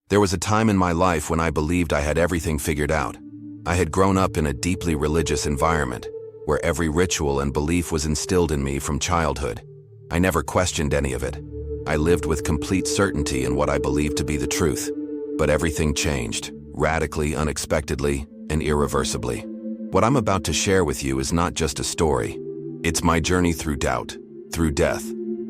There was a time in my life when I believed I had everything figured out. I had grown up in a deeply religious environment, where every ritual and belief was instilled in me from childhood. I never questioned any of it. I lived with complete certainty in what I believed to be the truth. But everything changed, radically, unexpectedly, and irreversibly. What I'm about to share with you is not just a story. It's my journey through doubt, through death,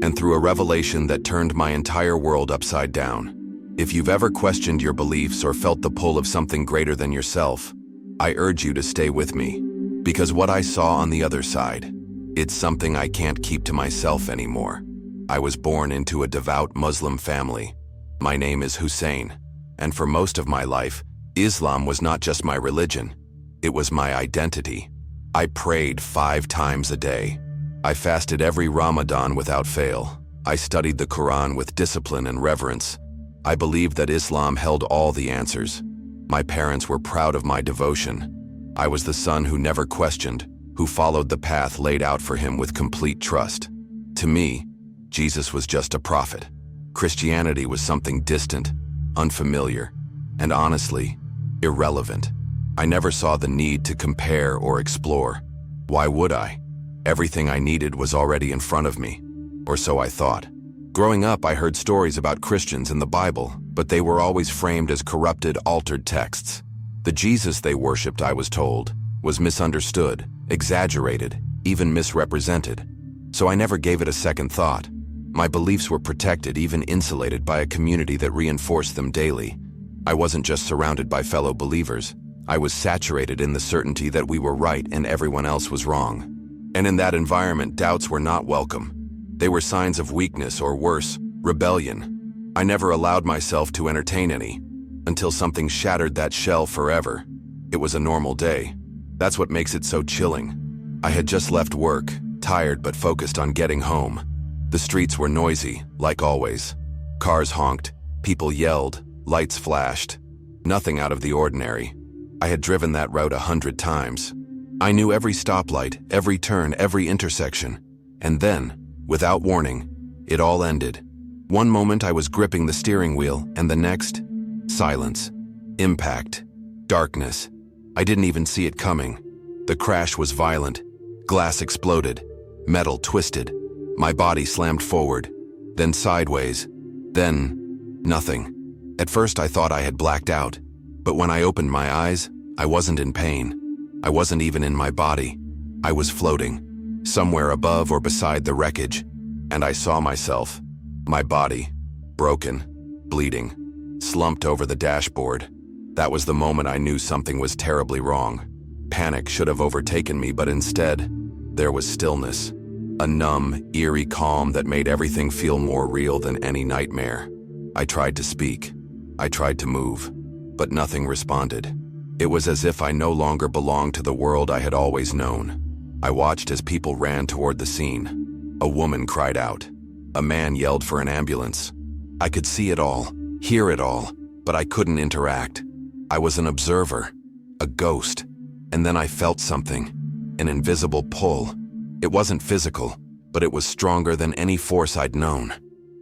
and through a revelation that turned my entire world upside down. If you've ever questioned your beliefs or felt the pull of something greater than yourself, I urge you to stay with me, because what I saw on the other side, it's something I can't keep to myself anymore. I was born into a devout Muslim family. My name is Hussein, and for most of my life, Islam was not just my religion, it was my identity. I prayed 5 times a day. I fasted every Ramadan without fail. I studied the Quran with discipline and reverence. I believed that Islam held all the answers. My parents were proud of my devotion. I was the son who never questioned, who followed the path laid out for him with complete trust. To me, Jesus was just a prophet. Christianity was something distant, unfamiliar, and honestly, irrelevant. I never saw the need to compare or explore. Why would I? Everything I needed was already in front of me, or so I thought. Growing up, I heard stories about Christians in the Bible, but they were always framed as corrupted, altered texts. The Jesus they worshipped, I was told, was misunderstood, exaggerated, even misrepresented. So I never gave it a second thought. My beliefs were protected, even insulated by a community that reinforced them daily. I wasn't just surrounded by fellow believers. I was saturated in the certainty that we were right and everyone else was wrong. And in that environment, doubts were not welcome. They were signs of weakness, or worse, rebellion. I never allowed myself to entertain any, until something shattered that shell forever. It was a normal day. That's what makes it so chilling. I had just left work, tired but focused on getting home. The streets were noisy, like always. Cars honked, people yelled, lights flashed. Nothing out of the ordinary. I had driven that route 100 times. I knew every stoplight, every turn, every intersection. And then, without warning, it all ended. One moment I was gripping the steering wheel, and the next, silence, impact, darkness. I didn't even see it coming. The crash was violent. Glass exploded, metal twisted. My body slammed forward, then sideways, then nothing. At first I thought I had blacked out, but when I opened my eyes, I wasn't in pain. I wasn't even in my body. I was floating, somewhere above or beside the wreckage, and I saw myself, my body, broken, bleeding, slumped over the dashboard. That was the moment I knew something was terribly wrong. Panic should have overtaken me, but instead, there was stillness. A numb, eerie calm that made everything feel more real than any nightmare. I tried to speak. I tried to move, but nothing responded. It was as if I no longer belonged to the world I had always known. I watched as people ran toward the scene. A woman cried out. A man yelled for an ambulance. I could see it all, hear it all, but I couldn't interact. I was an observer, a ghost, and then I felt something, an invisible pull. It wasn't physical, but it was stronger than any force I'd known.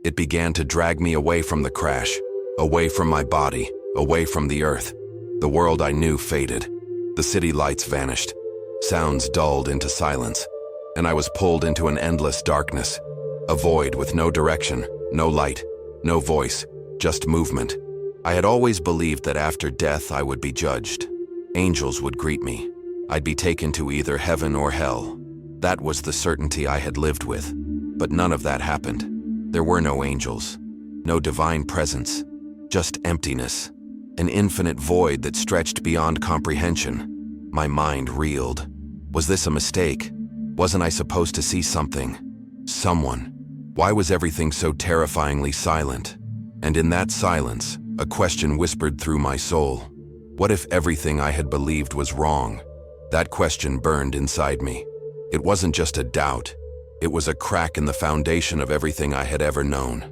It began to drag me away from the crash, away from my body, away from the earth. The world I knew faded. The city lights vanished. Sounds dulled into silence, and I was pulled into an endless darkness. A void with no direction, no light, no voice, just movement. I had always believed that after death I would be judged. Angels would greet me. I'd be taken to either heaven or hell. That was the certainty I had lived with. But none of that happened. There were no angels, no divine presence, just emptiness. An infinite void that stretched beyond comprehension. My mind reeled. Was this a mistake? Wasn't I supposed to see something? Someone? Why was everything so terrifyingly silent? And in that silence, a question whispered through my soul. What if everything I had believed was wrong? That question burned inside me. It wasn't just a doubt. It was a crack in the foundation of everything I had ever known.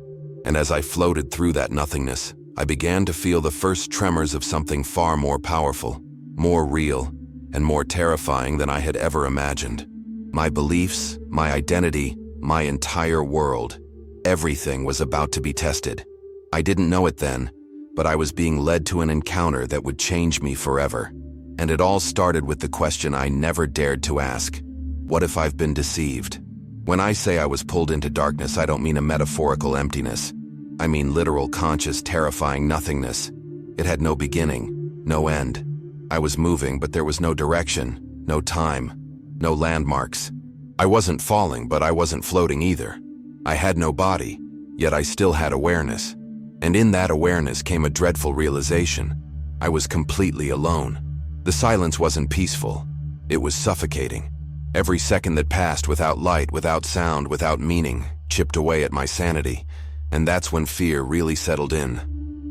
And as I floated through that nothingness, I began to feel the first tremors of something far more powerful, more real, and more terrifying than I had ever imagined. My beliefs, my identity, my entire world, everything was about to be tested. I didn't know it then, but I was being led to an encounter that would change me forever. And it all started with the question I never dared to ask. What if I've been deceived? When I say I was pulled into darkness, I don't mean a metaphorical emptiness. I mean literal, conscious, terrifying nothingness. It had no beginning, no end. I was moving, but there was no direction, no time, no landmarks. I wasn't falling, but I wasn't floating either. I had no body, yet I still had awareness. And in that awareness came a dreadful realization. I was completely alone. The silence wasn't peaceful. It was suffocating. Every second that passed without light, without sound, without meaning, chipped away at my sanity. And that's when fear really settled in.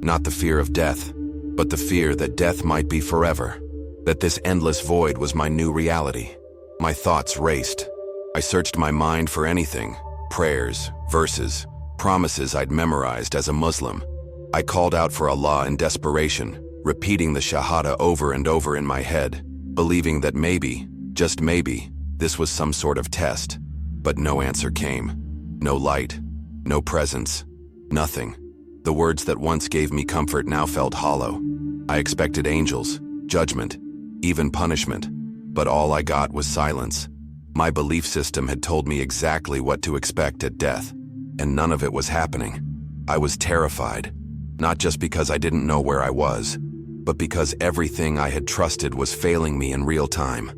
Not the fear of death, but the fear that death might be forever. That this endless void was my new reality. My thoughts raced. I searched my mind for anything. Prayers, verses, promises I'd memorized as a Muslim. I called out for Allah in desperation, repeating the Shahada over and over in my head, believing that maybe, just maybe, this was some sort of test. But no answer came. No light, no presence, nothing. The words that once gave me comfort now felt hollow. I expected angels, judgment, even punishment, but all I got was silence. My belief system had told me exactly what to expect at death, and none of it was happening. I was terrified, not just because I didn't know where I was, but because everything I had trusted was failing me in real time.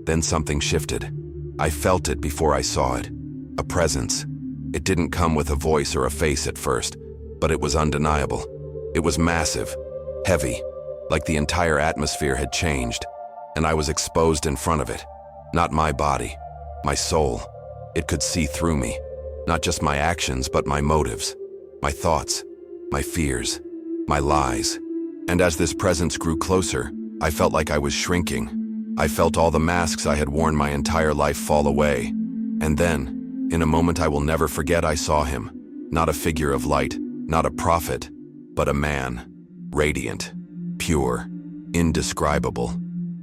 Then something shifted. I felt it before I saw it. A presence. It didn't come with a voice or a face at first, but it was undeniable. It was massive, heavy, like the entire atmosphere had changed, and I was exposed in front of it. Not my body, my soul. It could see through me. Not just my actions, but my motives, my thoughts, my fears, my lies. And as this presence grew closer, I felt like I was shrinking. I felt all the masks I had worn my entire life fall away. And then, in a moment I will never forget, I saw him. Not a figure of light, not a prophet, but a man. Radiant, pure, indescribable.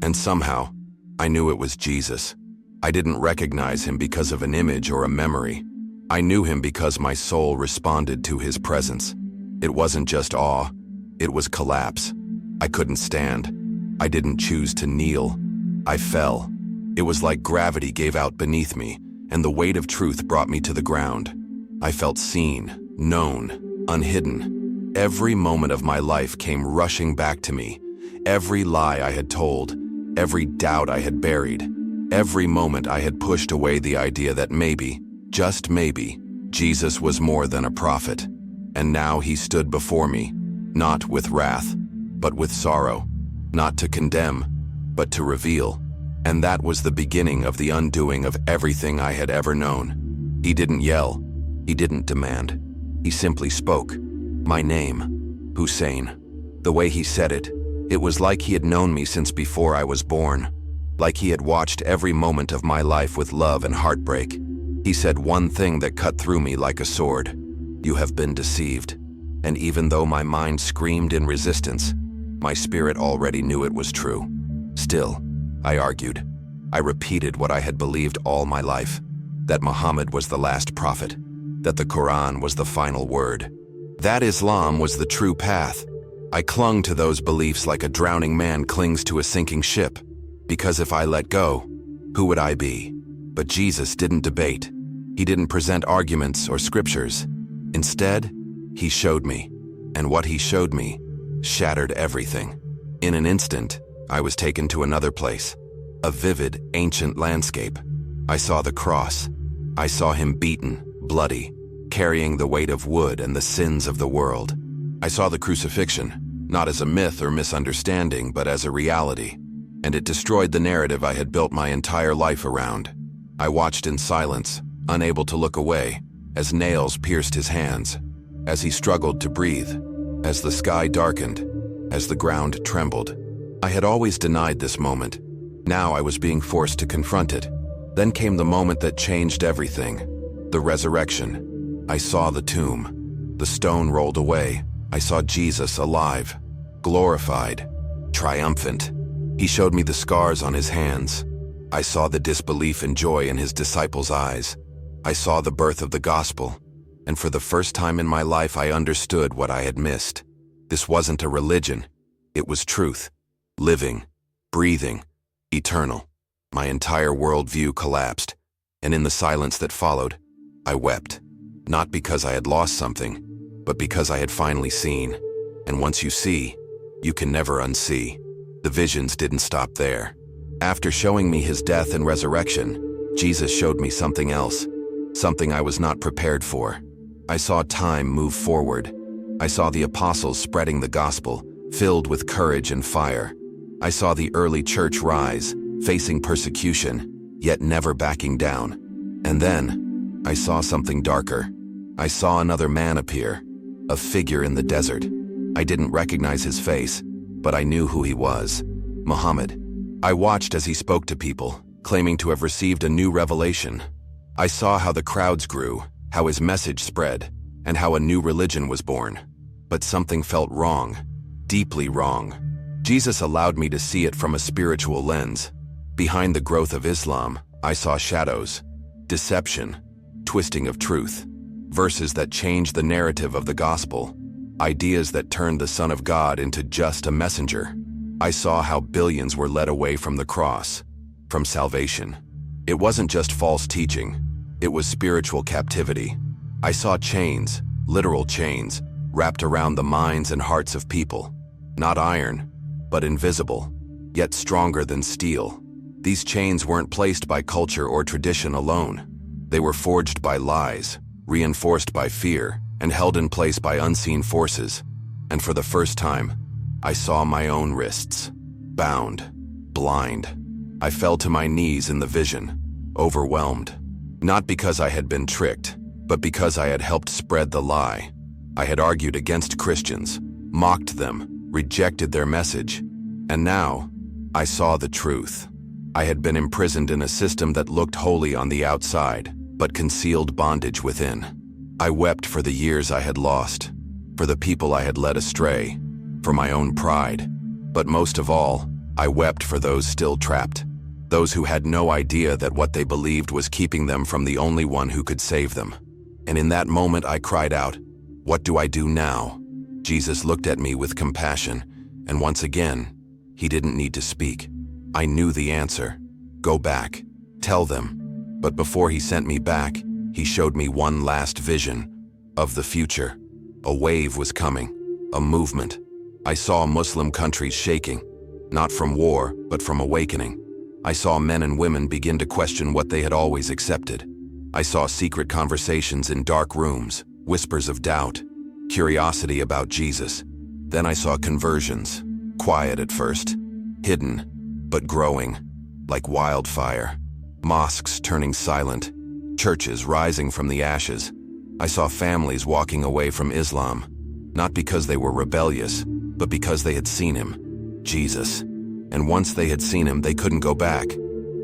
And somehow, I knew it was Jesus. I didn't recognize him because of an image or a memory. I knew him because my soul responded to his presence. It wasn't just awe, it was collapse. I couldn't stand. I didn't choose to kneel. I fell. It was like gravity gave out beneath me, and the weight of truth brought me to the ground. I felt seen, known, unhidden. Every moment of my life came rushing back to me. Every lie I had told, every doubt I had buried, every moment I had pushed away the idea that maybe, just maybe, Jesus was more than a prophet. And now he stood before me, not with wrath, but with sorrow, not to condemn, but to reveal. And that was the beginning of the undoing of everything I had ever known. He didn't yell. He didn't demand. He simply spoke. My name, Hussein. The way he said it, it was like he had known me since before I was born. Like he had watched every moment of my life with love and heartbreak. He said one thing that cut through me like a sword. You have been deceived. And even though my mind screamed in resistance, my spirit already knew it was true. Still, I argued. I repeated what I had believed all my life, that Muhammad was the last prophet, that the Quran was the final word, that Islam was the true path. I clung to those beliefs like a drowning man clings to a sinking ship, because if I let go, who would I be? But Jesus didn't debate. He didn't present arguments or scriptures. Instead, he showed me, and what he showed me shattered everything. In an instant, I was taken to another place, a vivid, ancient landscape. I saw the cross. I saw him beaten, bloody, carrying the weight of wood and the sins of the world. I saw the crucifixion, not as a myth or misunderstanding, but as a reality, and it destroyed the narrative I had built my entire life around. I watched in silence, unable to look away, as nails pierced his hands, as he struggled to breathe, as the sky darkened, as the ground trembled. I had always denied this moment. Now I was being forced to confront it. Then came the moment that changed everything. The resurrection. I saw the tomb. The stone rolled away. I saw Jesus alive, glorified, triumphant. He showed me the scars on his hands. I saw the disbelief and joy in his disciples' eyes. I saw the birth of the gospel, and for the first time in my life I understood what I had missed. This wasn't a religion. It was truth. Living, breathing, eternal. My entire worldview collapsed, and in the silence that followed, I wept. Not because I had lost something, but because I had finally seen. And once you see, you can never unsee. The visions didn't stop there. After showing me his death and resurrection, Jesus showed me something else, something I was not prepared for. I saw time move forward. I saw the apostles spreading the gospel, filled with courage and fire. I saw the early church rise, facing persecution, yet never backing down. And then, I saw something darker. I saw another man appear, a figure in the desert. I didn't recognize his face, but I knew who he was: Muhammad. I watched as he spoke to people, claiming to have received a new revelation. I saw how the crowds grew, how his message spread, and how a new religion was born. But something felt wrong, deeply wrong. Jesus allowed me to see it from a spiritual lens. Behind the growth of Islam, I saw shadows, deception, twisting of truth, verses that changed the narrative of the gospel, ideas that turned the Son of God into just a messenger. I saw how billions were led away from the cross, from salvation. It wasn't just false teaching, it was spiritual captivity. I saw chains, literal chains, wrapped around the minds and hearts of people. Not iron, but invisible, yet stronger than steel. These chains weren't placed by culture or tradition alone. They were forged by lies, reinforced by fear, and held in place by unseen forces. And for the first time, I saw my own wrists, bound, blind. I fell to my knees in the vision, overwhelmed. Not because I had been tricked, but because I had helped spread the lie. I had argued against Christians, mocked them, rejected their message. And now, I saw the truth. I had been imprisoned in a system that looked holy on the outside, but concealed bondage within. I wept for the years I had lost, for the people I had led astray, for my own pride. But most of all, I wept for those still trapped, those who had no idea that what they believed was keeping them from the only one who could save them. And in that moment I cried out, "What do I do now?" Jesus looked at me with compassion, and once again, he didn't need to speak. I knew the answer. Go back. Tell them. But before he sent me back, he showed me one last vision of the future. A wave was coming, a movement. I saw Muslim countries shaking, not from war, but from awakening. I saw men and women begin to question what they had always accepted. I saw secret conversations in dark rooms, whispers of doubt, curiosity about Jesus. Then I saw conversions, quiet at first, hidden, but growing, like wildfire. Mosques turning silent, churches rising from the ashes. I saw families walking away from Islam, not because they were rebellious, but because they had seen him, Jesus. And once they had seen him, they couldn't go back.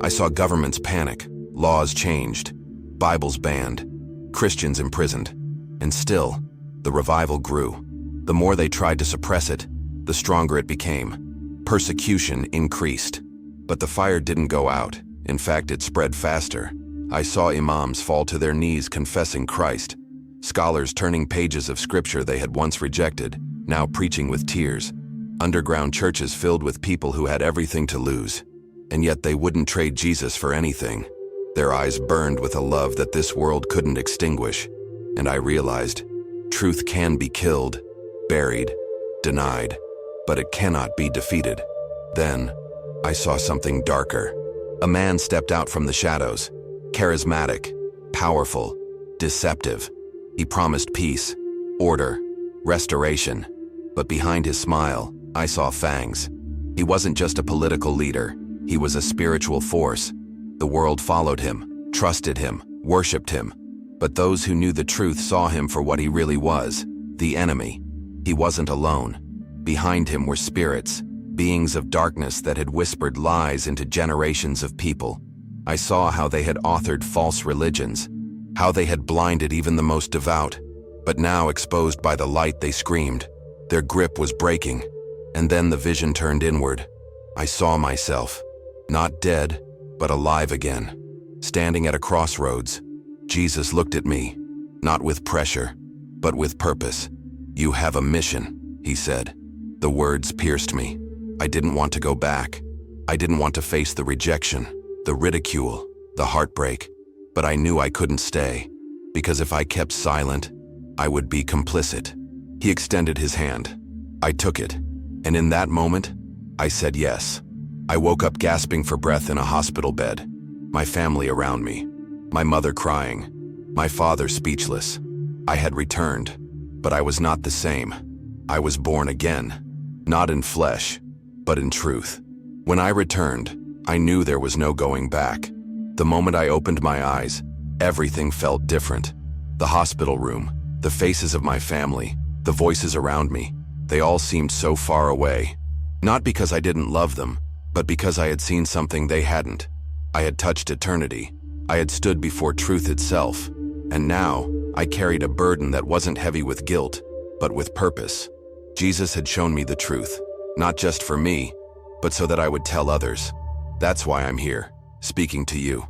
I saw governments panic, laws changed, Bibles banned, Christians imprisoned. And still, the revival grew. The more they tried to suppress it, the stronger it became. Persecution increased. But the fire didn't go out. In fact, it spread faster. I saw imams fall to their knees confessing Christ, scholars turning pages of scripture they had once rejected, now preaching with tears, underground churches filled with people who had everything to lose, and yet they wouldn't trade Jesus for anything. Their eyes burned with a love that this world couldn't extinguish, and I realized, truth can be killed, buried, denied, but it cannot be defeated. Then, I saw something darker. A man stepped out from the shadows, charismatic, powerful, deceptive. He promised peace, order, restoration. But behind his smile, I saw fangs. He wasn't just a political leader, he was a spiritual force. The world followed him, trusted him, worshipped him. But those who knew the truth saw him for what he really was, the enemy. He wasn't alone. Behind him were spirits, beings of darkness that had whispered lies into generations of people. I saw how they had authored false religions, how they had blinded even the most devout. But now, exposed by the light, they screamed. Their grip was breaking, and then the vision turned inward. I saw myself, not dead, but alive again, standing at a crossroads. Jesus looked at me, not with pressure, but with purpose. "You have a mission," he said. The words pierced me. I didn't want to go back. I didn't want to face the rejection, the ridicule, the heartbreak. But I knew I couldn't stay, because if I kept silent, I would be complicit. He extended his hand. I took it, and in that moment, I said yes. I woke up gasping for breath in a hospital bed, my family around me, my mother crying, my father speechless. I had returned, but I was not the same. I was born again, not in flesh, but in truth. When I returned, I knew there was no going back. The moment I opened my eyes, everything felt different. The hospital room, the faces of my family, the voices around me, they all seemed so far away. Not because I didn't love them, but because I had seen something they hadn't. I had touched eternity. I had stood before truth itself. And now, I carried a burden that wasn't heavy with guilt, but with purpose. Jesus had shown me the truth, not just for me, but so that I would tell others. That's why I'm here, speaking to you.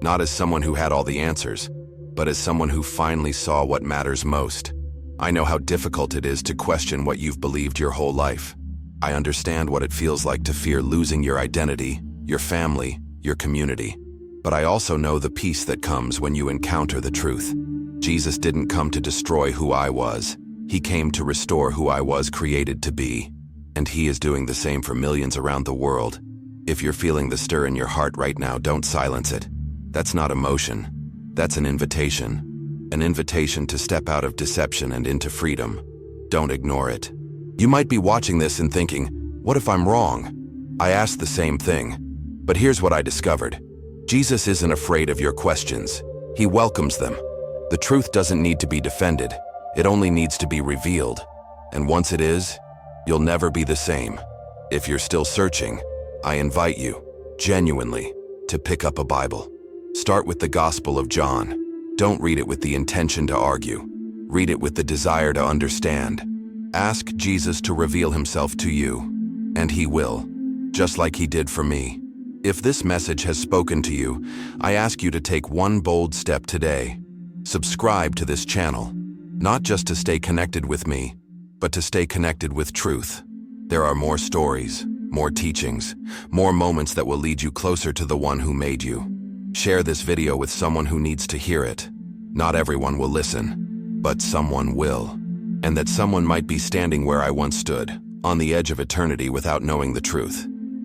Not as someone who had all the answers, but as someone who finally saw what matters most. I know how difficult it is to question what you've believed your whole life. I understand what it feels like to fear losing your identity, your family, your community. But I also know the peace that comes when you encounter the truth. Jesus didn't come to destroy who I was. He came to restore who I was created to be. And he is doing the same for millions around the world. If you're feeling the stir in your heart right now, don't silence it. That's not emotion. That's an invitation. An invitation to step out of deception and into freedom. Don't ignore it. You might be watching this and thinking, what if I'm wrong? I asked the same thing. But here's what I discovered. Jesus isn't afraid of your questions. He welcomes them. The truth doesn't need to be defended. It only needs to be revealed. And once it is, you'll never be the same. If you're still searching, I invite you, genuinely, to pick up a Bible. Start with the Gospel of John. Don't read it with the intention to argue. Read it with the desire to understand. Ask Jesus to reveal himself to you, and he will, just like he did for me. If this message has spoken to you, I ask you to take one bold step today. Subscribe to this channel, not just to stay connected with me, but to stay connected with truth. There are more stories, more teachings, more moments that will lead you closer to the one who made you. Share this video with someone who needs to hear it. Not everyone will listen, but someone will. And that someone might be standing where I once stood, on the edge of eternity without knowing the truth.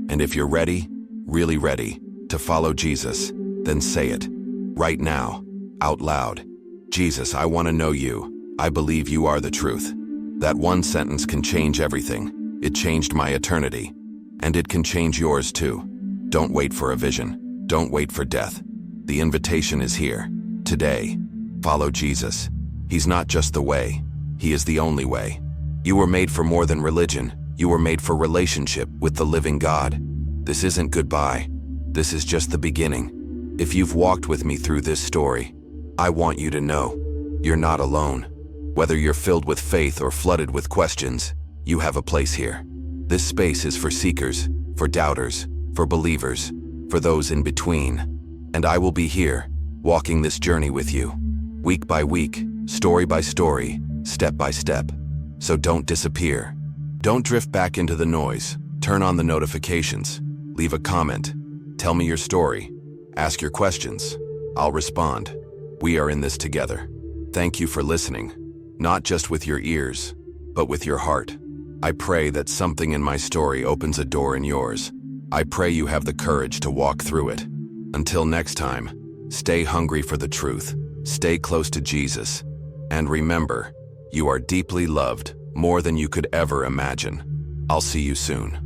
And if you're ready, really ready, to follow Jesus, then say it, right now, out loud. Jesus, I want to know you. I believe you are the truth. That one sentence can change everything. It changed my eternity. And it can change yours too. Don't wait for a vision. Don't wait for death. The invitation is here, today. Follow Jesus. He's not just the way. He is the only way. You were made for more than religion. You were made for relationship with the living God. This isn't goodbye. This is just the beginning. If you've walked with me through this story, I want you to know you're not alone. Whether you're filled with faith or flooded with questions, you have a place here. This space is for seekers, for doubters, for believers, for those in between. And I will be here, walking this journey with you, week by week, story by story, step by step. So don't disappear. Don't drift back into the noise. Turn on the notifications. Leave a comment. Tell me your story. Ask your questions. I'll respond. We are in this together. Thank you for listening, not just with your ears, but with your heart. I pray that something in my story opens a door in yours. I pray you have the courage to walk through it. Until next time, stay hungry for the truth, stay close to Jesus, and remember, you are deeply loved, more than you could ever imagine. I'll see you soon.